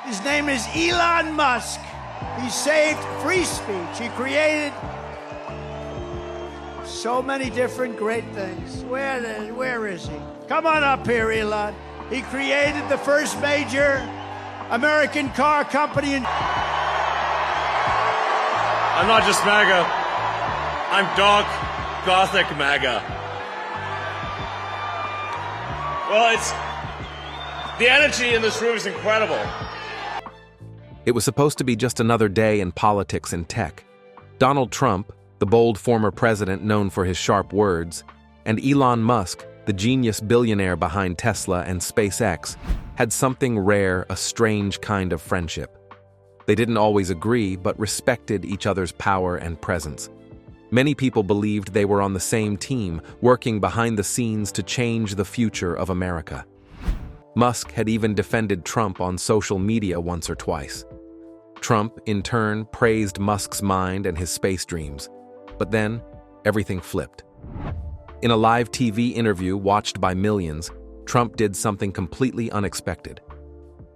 His name is Elon Musk. He saved free speech. He created so many different great things. Where is he? Come on up here, Elon. He created the first major American car company in... I'm not just MAGA. I'm dark, gothic MAGA. Well, the energy in this room is incredible. It was supposed to be just another day in politics and tech. Donald Trump, the bold former president known for his sharp words, and Elon Musk, the genius billionaire behind Tesla and SpaceX, had something rare, a strange kind of friendship. They didn't always agree, but respected each other's power and presence. Many people believed they were on the same team, working behind the scenes to change the future of America. Musk had even defended Trump on social media once or twice. Trump, in turn, praised Musk's mind and his space dreams. But then, everything flipped. In a live TV interview watched by millions, Trump did something completely unexpected.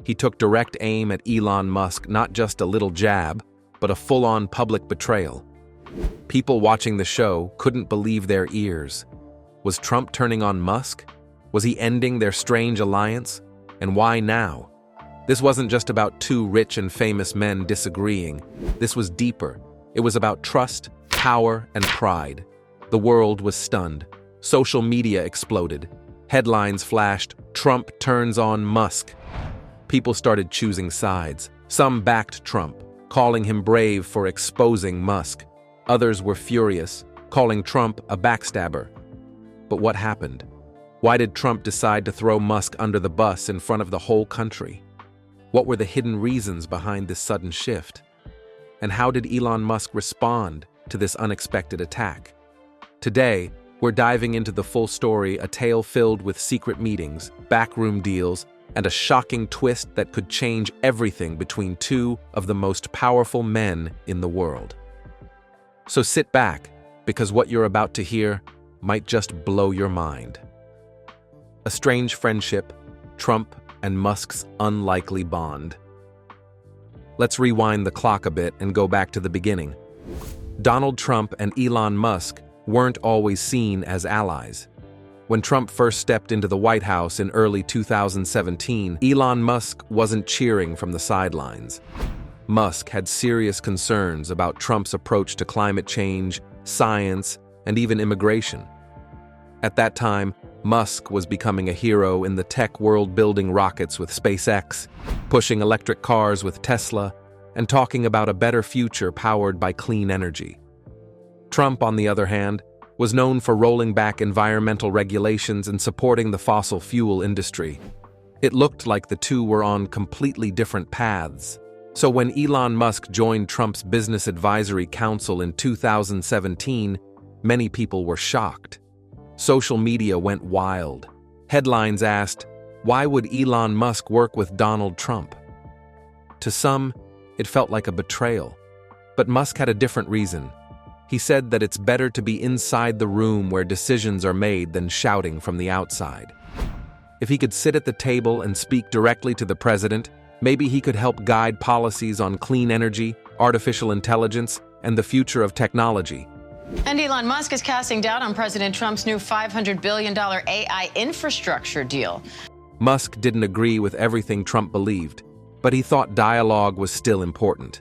He took direct aim at Elon Musk, not just a little jab, but a full-on public betrayal. People watching the show couldn't believe their ears. Was Trump turning on Musk? Was he ending their strange alliance? And why now? This wasn't just about two rich and famous men disagreeing. This was deeper. It was about trust, power, and pride. The world was stunned. Social media exploded. Headlines flashed, "Trump turns on Musk." People started choosing sides. Some backed Trump, calling him brave for exposing Musk. Others were furious, calling Trump a backstabber. But what happened? Why did Trump decide to throw Musk under the bus in front of the whole country? What were the hidden reasons behind this sudden shift? And how did Elon Musk respond to this unexpected attack? Today, we're diving into the full story, a tale filled with secret meetings, backroom deals, and a shocking twist that could change everything between two of the most powerful men in the world. So sit back, because what you're about to hear might just blow your mind. A strange friendship, Trump and Musk's unlikely bond. Let's rewind the clock a bit and go back to the beginning. Donald Trump and Elon Musk weren't always seen as allies. When Trump first stepped into the White House in early 2017, Elon Musk wasn't cheering from the sidelines. Musk had serious concerns about Trump's approach to climate change, science, and even immigration. At that time, Musk was becoming a hero in the tech world, building rockets with SpaceX, pushing electric cars with Tesla, and talking about a better future powered by clean energy. Trump, on the other hand, was known for rolling back environmental regulations and supporting the fossil fuel industry. It looked like the two were on completely different paths. So when Elon Musk joined Trump's Business Advisory Council in 2017, many people were shocked. Social media went wild. Headlines asked, "Why would Elon Musk work with Donald Trump?" To some, it felt like a betrayal. But Musk had a different reason. He said that it's better to be inside the room where decisions are made than shouting from the outside. If he could sit at the table and speak directly to the president, maybe he could help guide policies on clean energy, artificial intelligence, and the future of technology. And Elon Musk is casting doubt on President Trump's new $500 billion AI infrastructure deal. Musk didn't agree with everything Trump believed, but he thought dialogue was still important.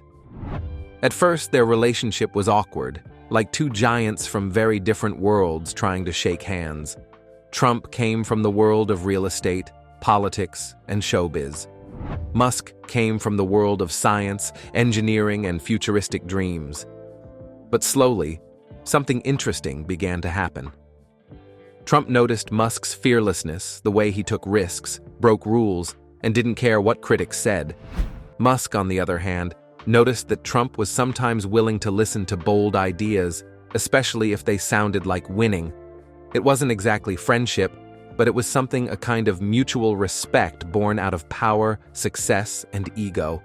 At first, their relationship was awkward, like two giants from very different worlds trying to shake hands. Trump came from the world of real estate, politics, and showbiz. Musk came from the world of science, engineering, and futuristic dreams. But slowly, something interesting began to happen. Trump noticed Musk's fearlessness, the way he took risks, broke rules, and didn't care what critics said. Musk, on the other hand, noticed that Trump was sometimes willing to listen to bold ideas, especially if they sounded like winning. It wasn't exactly friendship, but it was something, a kind of mutual respect born out of power, success, and ego.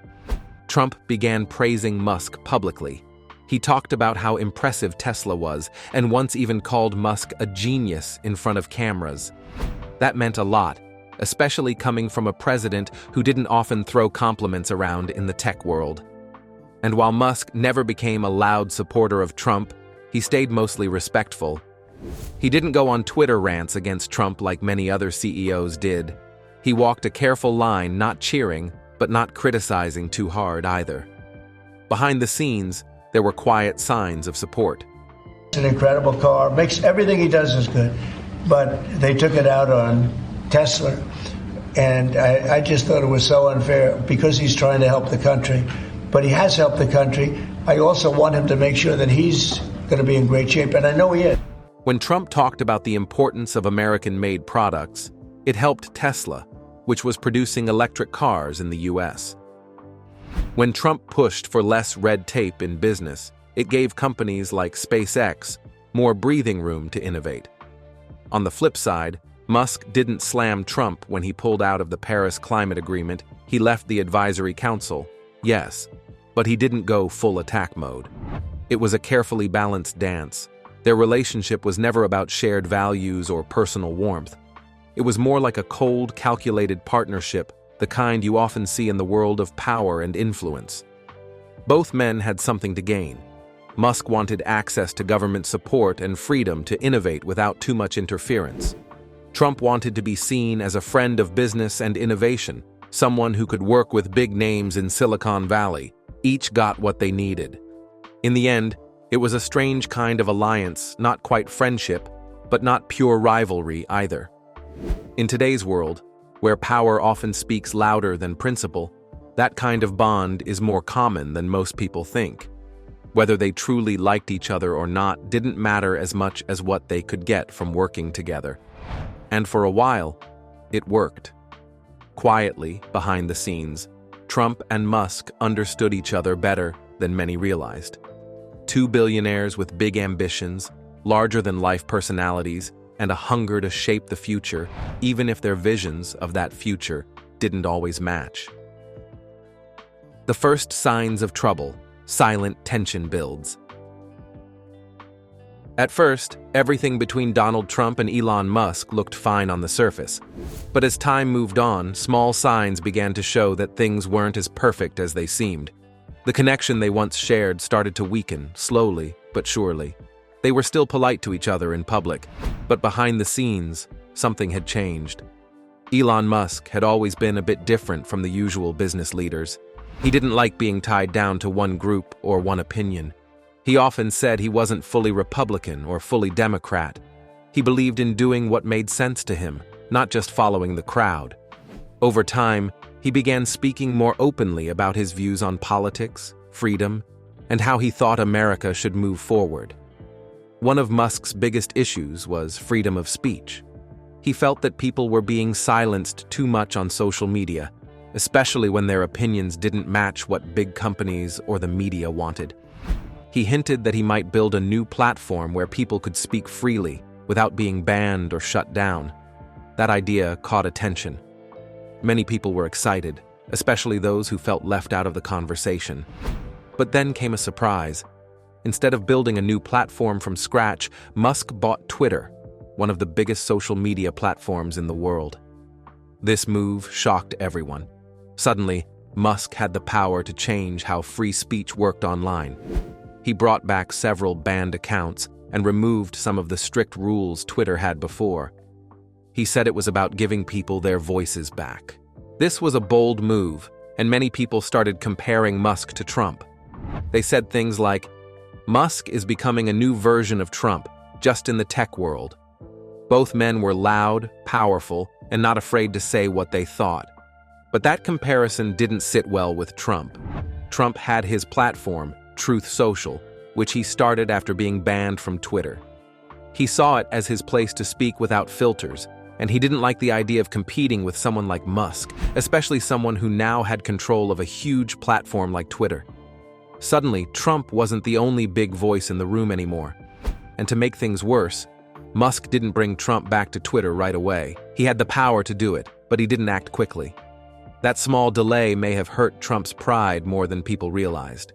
Trump began praising Musk publicly. He talked about how impressive Tesla was, and once even called Musk a genius in front of cameras. That meant a lot, especially coming from a president who didn't often throw compliments around in the tech world. And while Musk never became a loud supporter of Trump, he stayed mostly respectful. He didn't go on Twitter rants against Trump like many other CEOs did. He walked a careful line, not cheering, but not criticizing too hard either. Behind the scenes, there were quiet signs of support. It's an incredible car. Makes everything he does is good. But they took it out on Tesla. And I just thought it was so unfair because he's trying to help the country. But he has helped the country. I also want him to make sure that he's going to be in great shape. And I know he is. When Trump talked about the importance of American-made products, it helped Tesla, which was producing electric cars in the US. When Trump pushed for less red tape in business, it gave companies like SpaceX more breathing room to innovate. On the flip side, Musk didn't slam Trump when he pulled out of the Paris Climate Agreement. He left the advisory council, yes, but he didn't go full attack mode. It was a carefully balanced dance. Their relationship was never about shared values or personal warmth. It was more like a cold, calculated partnership, the kind you often see in the world of power and influence. Both men had something to gain. Musk wanted access to government support and freedom to innovate without too much interference. Trump wanted to be seen as a friend of business and innovation, someone who could work with big names in Silicon Valley. Each got what they needed. In the end, it was a strange kind of alliance, not quite friendship, but not pure rivalry either. In today's world, where power often speaks louder than principle, that kind of bond is more common than most people think. Whether they truly liked each other or not didn't matter as much as what they could get from working together. And for a while, it worked. Quietly, behind the scenes, Trump and Musk understood each other better than many realized. Two billionaires with big ambitions, larger-than-life personalities, and a hunger to shape the future, even if their visions of that future didn't always match. The first signs of trouble. Silent tension builds. At first, everything between Donald Trump and Elon Musk looked fine on the surface. But as time moved on, small signs began to show that things weren't as perfect as they seemed. The connection they once shared started to weaken, slowly but surely. They were still polite to each other in public, but behind the scenes, something had changed. Elon Musk had always been a bit different from the usual business leaders. He didn't like being tied down to one group or one opinion. He often said he wasn't fully Republican or fully Democrat. He believed in doing what made sense to him, not just following the crowd. Over time, he began speaking more openly about his views on politics, freedom, and how he thought America should move forward. One of Musk's biggest issues was freedom of speech. He felt that people were being silenced too much on social media, especially when their opinions didn't match what big companies or the media wanted. He hinted that he might build a new platform where people could speak freely without being banned or shut down. That idea caught attention. Many people were excited, especially those who felt left out of the conversation. But then came a surprise. Instead of building a new platform from scratch, Musk bought Twitter, one of the biggest social media platforms in the world. This move shocked everyone. Suddenly, Musk had the power to change how free speech worked online. He brought back several banned accounts and removed some of the strict rules Twitter had before. He said it was about giving people their voices back. This was a bold move, and many people started comparing Musk to Trump. They said things like, "Musk is becoming a new version of Trump, just in the tech world." Both men were loud, powerful, and not afraid to say what they thought. But that comparison didn't sit well with Trump. Trump had his platform, Truth Social, which he started after being banned from Twitter. He saw it as his place to speak without filters, and he didn't like the idea of competing with someone like Musk, especially someone who now had control of a huge platform like Twitter. Suddenly, Trump wasn't the only big voice in the room anymore. And to make things worse, Musk didn't bring Trump back to Twitter right away. He had the power to do it, but he didn't act quickly. That small delay may have hurt Trump's pride more than people realized.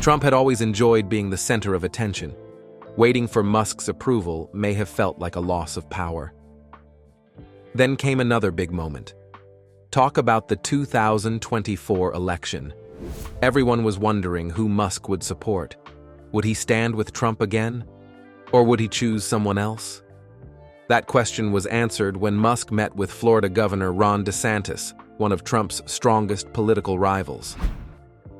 Trump had always enjoyed being the center of attention. Waiting for Musk's approval may have felt like a loss of power. Then came another big moment. Talk about the 2024 election. Everyone was wondering who Musk would support. Would he stand with Trump again? Or would he choose someone else? That question was answered when Musk met with Florida Governor Ron DeSantis, one of Trump's strongest political rivals.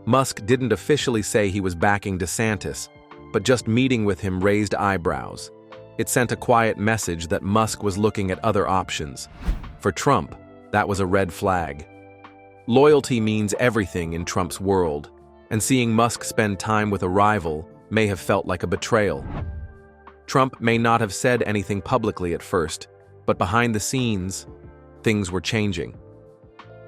Musk didn't officially say he was backing DeSantis, but just meeting with him raised eyebrows. It sent a quiet message that Musk was looking at other options. For Trump, that was a red flag. Loyalty means everything in Trump's world, and seeing Musk spend time with a rival may have felt like a betrayal. Trump may not have said anything publicly at first, but behind the scenes, things were changing.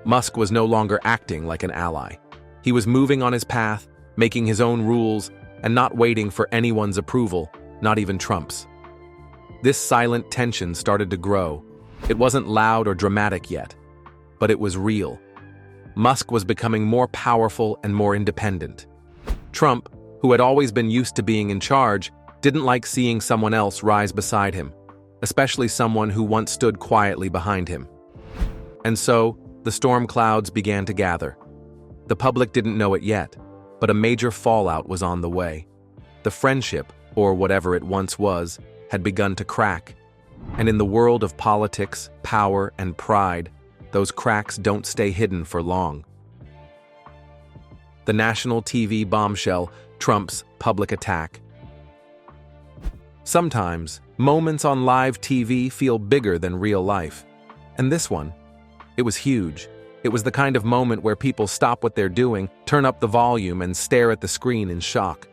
Musk was no longer acting like an ally. He was moving on his path, making his own rules, and not waiting for anyone's approval, not even Trump's. This silent tension started to grow. It wasn't loud or dramatic yet, but it was real. Musk was becoming more powerful and more independent. Trump, who had always been used to being in charge, didn't like seeing someone else rise beside him, especially someone who once stood quietly behind him. And so, the storm clouds began to gather. The public didn't know it yet, but a major fallout was on the way. The friendship, or whatever it once was, had begun to crack. And in the world of politics, power, and pride, those cracks don't stay hidden for long. The national TV bombshell, Trump's public attack. Sometimes, moments on live TV feel bigger than real life. And this one, it was huge. It was the kind of moment where people stop what they're doing, turn up the volume, and stare at the screen in shock.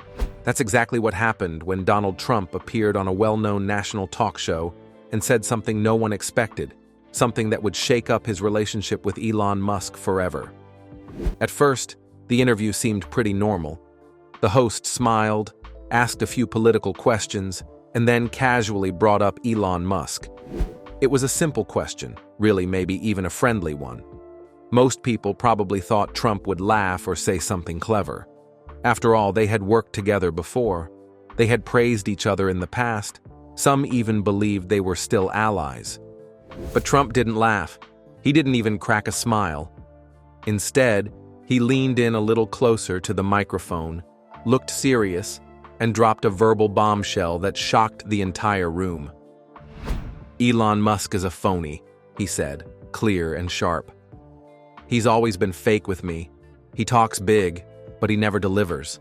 That's exactly what happened when Donald Trump appeared on a well-known national talk show and said something no one expected, something that would shake up his relationship with Elon Musk forever. At first, the interview seemed pretty normal. The host smiled, asked a few political questions, and then casually brought up Elon Musk. It was a simple question, really maybe even a friendly one. Most people probably thought Trump would laugh or say something clever. After all, they had worked together before. They had praised each other in the past. Some even believed they were still allies. But Trump didn't laugh. He didn't even crack a smile. Instead, he leaned in a little closer to the microphone, looked serious, and dropped a verbal bombshell that shocked the entire room. Elon Musk is a phony, he said, clear and sharp. He's always been fake with me. He talks big, but he never delivers.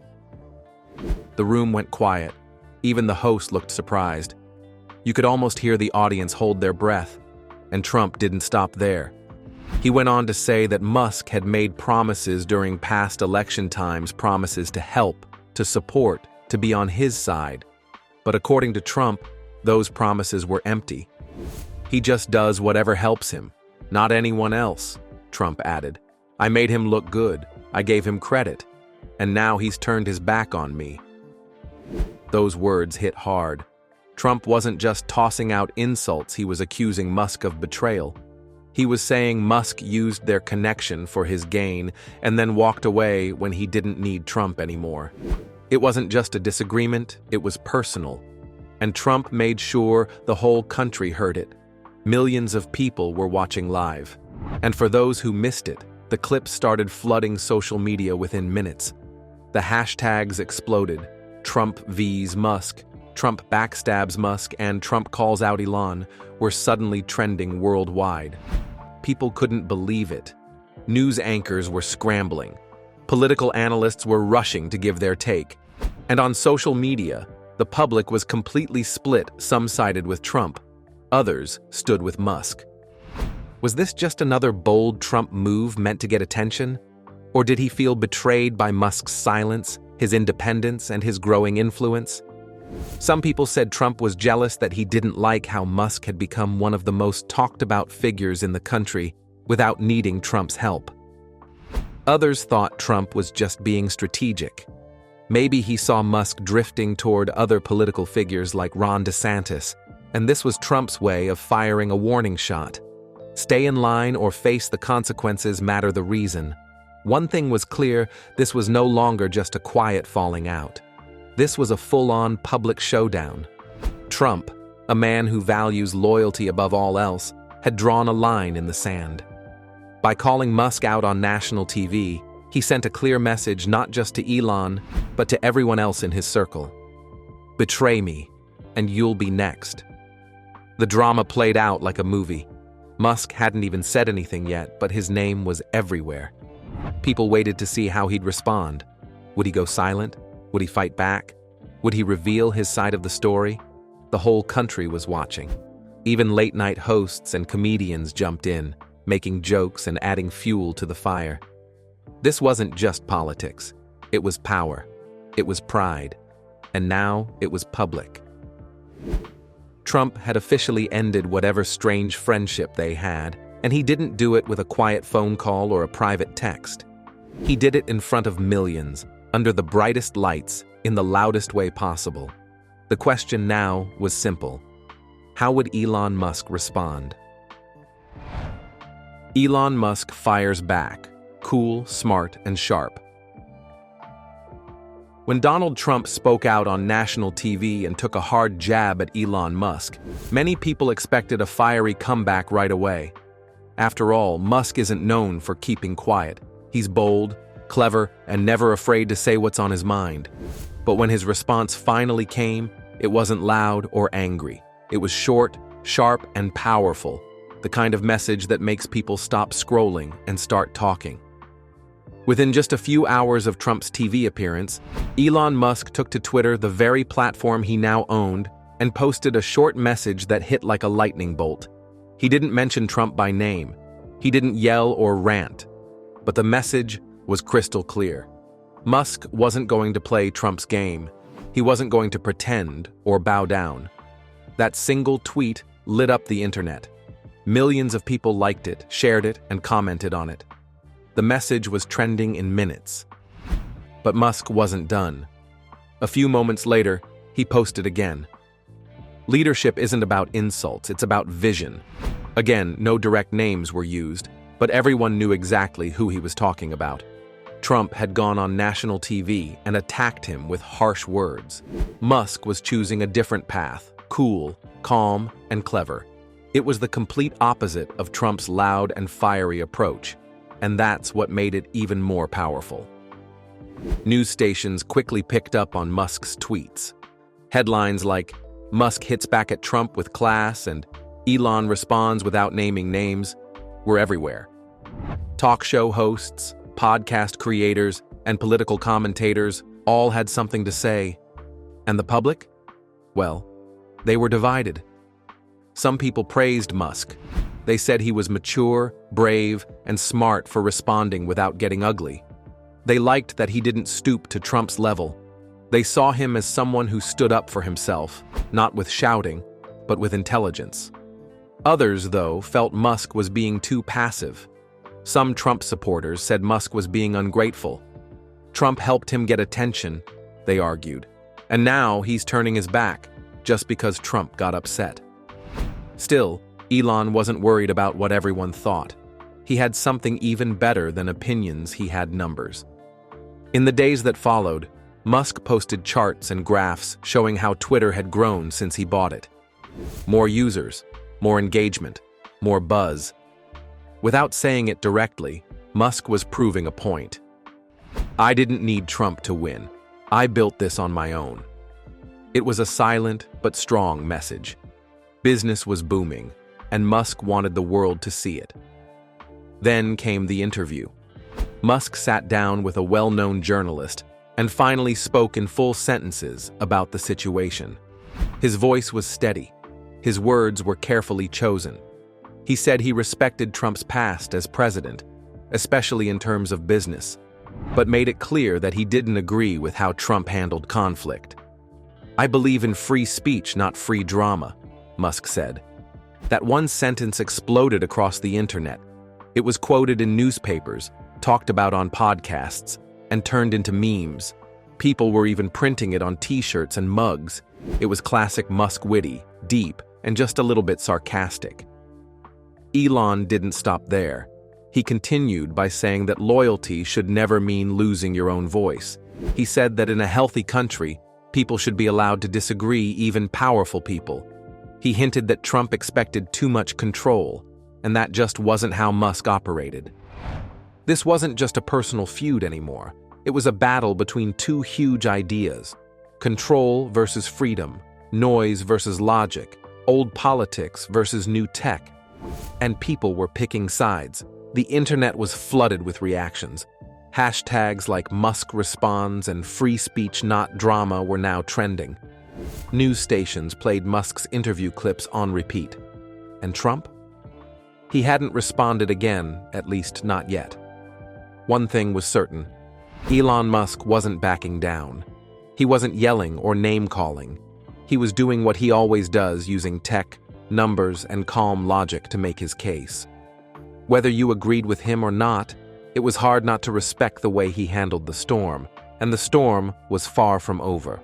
The room went quiet. Even the host looked surprised. You could almost hear the audience hold their breath, and Trump didn't stop there. He went on to say that Musk had made promises during past election times, promises to help, to support, to be on his side. But according to Trump, those promises were empty. He just does whatever helps him, not anyone else, Trump added. I made him look good. I gave him credit. And now he's turned his back on me. Those words hit hard. Trump wasn't just tossing out insults, he was accusing Musk of betrayal. He was saying Musk used their connection for his gain and then walked away when he didn't need Trump anymore. It wasn't just a disagreement, it was personal. And Trump made sure the whole country heard it. Millions of people were watching live. And for those who missed it, the clips started flooding social media within minutes. The hashtags exploded. Trump vs. Musk, Trump backstabs Musk, and Trump calls out Elon were suddenly trending worldwide. People couldn't believe it. News anchors were scrambling. Political analysts were rushing to give their take. And on social media, the public was completely split. Some sided with Trump. Others stood with Musk. Was this just another bold Trump move meant to get attention? Or did he feel betrayed by Musk's silence, his independence, and his growing influence? Some people said Trump was jealous that he didn't like how Musk had become one of the most talked about figures in the country without needing Trump's help. Others thought Trump was just being strategic. Maybe he saw Musk drifting toward other political figures like Ron DeSantis, and this was Trump's way of firing a warning shot. Stay in line or face the consequences, matter the reason. One thing was clear, this was no longer just a quiet falling out. This was a full-on public showdown. Trump, a man who values loyalty above all else, had drawn a line in the sand. By calling Musk out on national TV, he sent a clear message not just to Elon, but to everyone else in his circle. Betray me, and you'll be next. The drama played out like a movie. Musk hadn't even said anything yet, but his name was everywhere. People waited to see how he'd respond. Would he go silent? Would he fight back? Would he reveal his side of the story? The whole country was watching. Even late-night hosts and comedians jumped in, making jokes and adding fuel to the fire. This wasn't just politics. It was power. It was pride. And now it was public. Trump had officially ended whatever strange friendship they had, and he didn't do it with a quiet phone call or a private text. He did it in front of millions, under the brightest lights, in the loudest way possible. The question now was simple. How would Elon Musk respond? Elon Musk fires back, cool, smart, and sharp. When Donald Trump spoke out on national TV and took a hard jab at Elon Musk, many people expected a fiery comeback right away. After all, Musk isn't known for keeping quiet. He's bold, clever, and never afraid to say what's on his mind. But when his response finally came, it wasn't loud or angry. It was short, sharp, and powerful, the kind of message that makes people stop scrolling and start talking. Within just a few hours of Trump's TV appearance, Elon Musk took to Twitter, the very platform he now owned, and posted a short message that hit like a lightning bolt. He didn't mention Trump by name. He didn't yell or rant. But the message was crystal clear. Musk wasn't going to play Trump's game. He wasn't going to pretend or bow down. That single tweet lit up the internet. Millions of people liked it, shared it, and commented on it. The message was trending in minutes. But Musk wasn't done. A few moments later, he posted again. Leadership isn't about insults, it's about vision. Again, no direct names were used, but everyone knew exactly who he was talking about. Trump had gone on national TV and attacked him with harsh words. Musk was choosing a different path, cool, calm, and clever. It was the complete opposite of Trump's loud and fiery approach. And that's what made it even more powerful. News stations quickly picked up on Musk's tweets. Headlines like, "Musk hits back at Trump with class," and "Elon responds without naming names," were everywhere. Talk show hosts, podcast creators, and political commentators all had something to say. And the public? Well, they were divided. Some people praised Musk. They said he was mature, brave, and smart for responding without getting ugly. They liked that he didn't stoop to Trump's level. They saw him as someone who stood up for himself, not with shouting, but with intelligence. Others, though, felt Musk was being too passive. Some Trump supporters said Musk was being ungrateful. Trump helped him get attention, they argued. And now he's turning his back, just because Trump got upset. Still, Elon wasn't worried about what everyone thought. He had something even better than opinions, he had numbers. In the days that followed, Musk posted charts and graphs showing how Twitter had grown since he bought it. More users, more engagement, more buzz. Without saying it directly, Musk was proving a point. I didn't need Trump to win. I built this on my own. It was a silent but strong message. Business was booming, and Musk wanted the world to see it. Then came the interview. Musk sat down with a well-known journalist and finally spoke in full sentences about the situation. His voice was steady. His words were carefully chosen. He said he respected Trump's past as president, especially in terms of business, but made it clear that he didn't agree with how Trump handled conflict. "I believe in free speech, not free drama," Musk said. That one sentence exploded across the internet. It was quoted in newspapers, talked about on podcasts, and turned into memes. People were even printing it on t-shirts and mugs. It was classic Musk, witty, deep, and just a little bit sarcastic. Elon didn't stop there. He continued by saying that loyalty should never mean losing your own voice. He said that in a healthy country, people should be allowed to disagree, even powerful people. He hinted that Trump expected too much control, and that just wasn't how Musk operated. This wasn't just a personal feud anymore. It was a battle between two huge ideas: control versus freedom, noise versus logic, old politics versus new tech. And people were picking sides. The internet was flooded with reactions. Hashtags like Musk responds and free speech not drama were now trending. News stations played Musk's interview clips on repeat. And Trump? He hadn't responded again, at least not yet. One thing was certain: Elon Musk wasn't backing down. He wasn't yelling or name-calling. He was doing what he always does, using tech, numbers, and calm logic to make his case. Whether you agreed with him or not, it was hard not to respect the way he handled the storm, and the storm was far from over.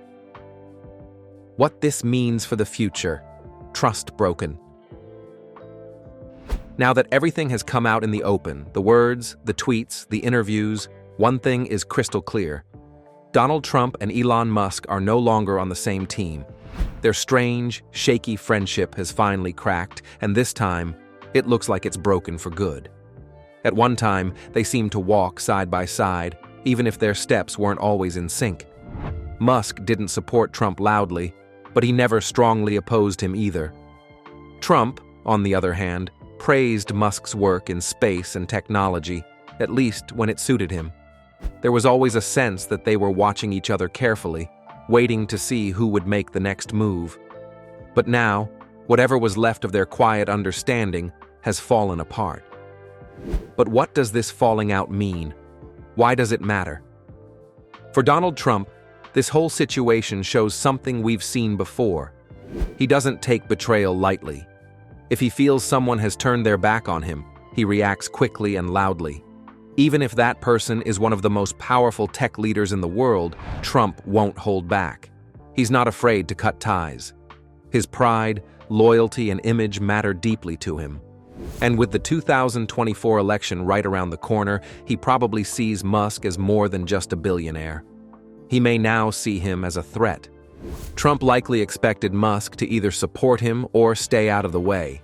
What this means for the future: trust broken. Now that everything has come out in the open, the words, the tweets, the interviews, one thing is crystal clear. Donald Trump and Elon Musk are no longer on the same team. Their strange, shaky friendship has finally cracked, and this time, it looks like it's broken for good. At one time, they seemed to walk side by side, even if their steps weren't always in sync. Musk didn't support Trump loudly, but he never strongly opposed him either. Trump, on the other hand, praised Musk's work in space and technology, at least when it suited him. There was always a sense that they were watching each other carefully, waiting to see who would make the next move. But now, whatever was left of their quiet understanding has fallen apart. But what does this falling out mean? Why does it matter? For Donald Trump, this whole situation shows something we've seen before. He doesn't take betrayal lightly. If he feels someone has turned their back on him, he reacts quickly and loudly. Even if that person is one of the most powerful tech leaders in the world, Trump won't hold back. He's not afraid to cut ties. His pride, loyalty, and image matter deeply to him. And with the 2024 election right around the corner, he probably sees Musk as more than just a billionaire. He may now see him as a threat. Trump likely expected Musk to either support him or stay out of the way.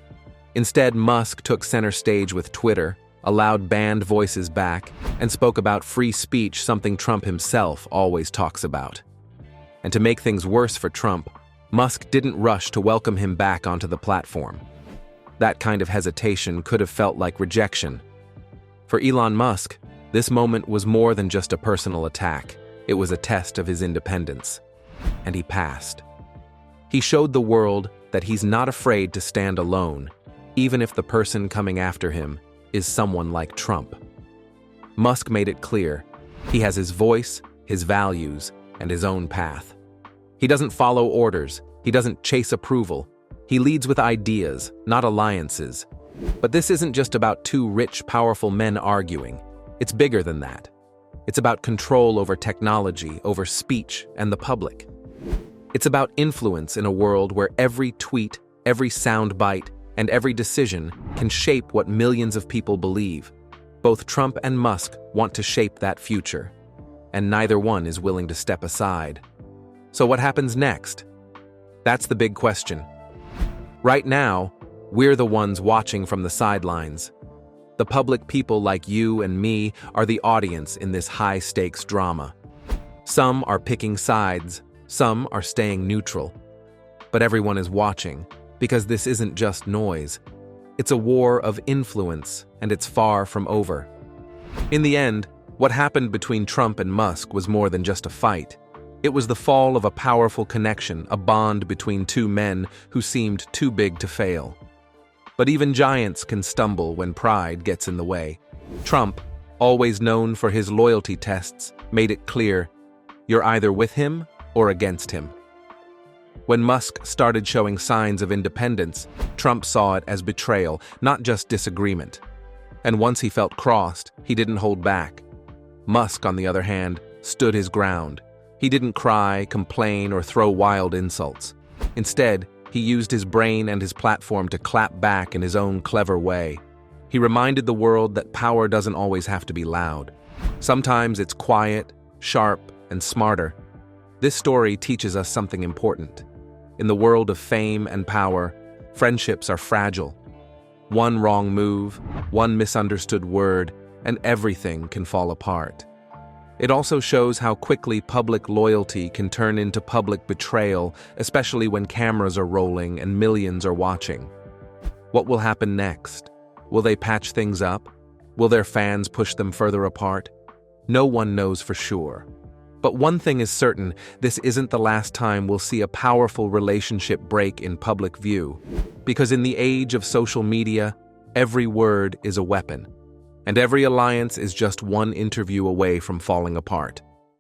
Instead, Musk took center stage with Twitter, allowed banned voices back, and spoke about free speech, something Trump himself always talks about. And to make things worse for Trump, Musk didn't rush to welcome him back onto the platform. That kind of hesitation could have felt like rejection. For Elon Musk, this moment was more than just a personal attack. It was a test of his independence. And he passed. He showed the world that he's not afraid to stand alone, even if the person coming after him is someone like Trump. Musk made it clear he has his voice, his values, and his own path. He doesn't follow orders. He doesn't chase approval. He leads with ideas, not alliances. But this isn't just about two rich, powerful men arguing. It's bigger than that. It's about control over technology, over speech, and the public. It's about influence in a world where every tweet, every soundbite, and every decision can shape what millions of people believe. Both Trump and Musk want to shape that future, and neither one is willing to step aside. So what happens next? That's the big question. Right now, we're the ones watching from the sidelines. The public people like you and me are the audience in this high-stakes drama. Some are picking sides, some are staying neutral. But everyone is watching, because this isn't just noise. It's a war of influence, and it's far from over. In the end, what happened between Trump and Musk was more than just a fight. It was the fall of a powerful connection, a bond between two men who seemed too big to fail. But even giants can stumble when pride gets in the way. Trump, always known for his loyalty tests, made it clear, you're either with him or against him. When Musk started showing signs of independence, Trump saw it as betrayal, not just disagreement. And once he felt crossed, he didn't hold back. Musk, on the other hand, stood his ground. He didn't cry, complain, or throw wild insults. Instead, he used his brain and his platform to clap back in his own clever way. He reminded the world that power doesn't always have to be loud. Sometimes it's quiet, sharp, and smarter. This story teaches us something important. In the world of fame and power, friendships are fragile. One wrong move, one misunderstood word, and everything can fall apart. It also shows how quickly public loyalty can turn into public betrayal, especially when cameras are rolling and millions are watching. What will happen next? Will they patch things up? Will their fans push them further apart? No one knows for sure. But one thing is certain, this isn't the last time we'll see a powerful relationship break in public view. Because in the age of social media, every word is a weapon. And every alliance is just one interview away from falling apart.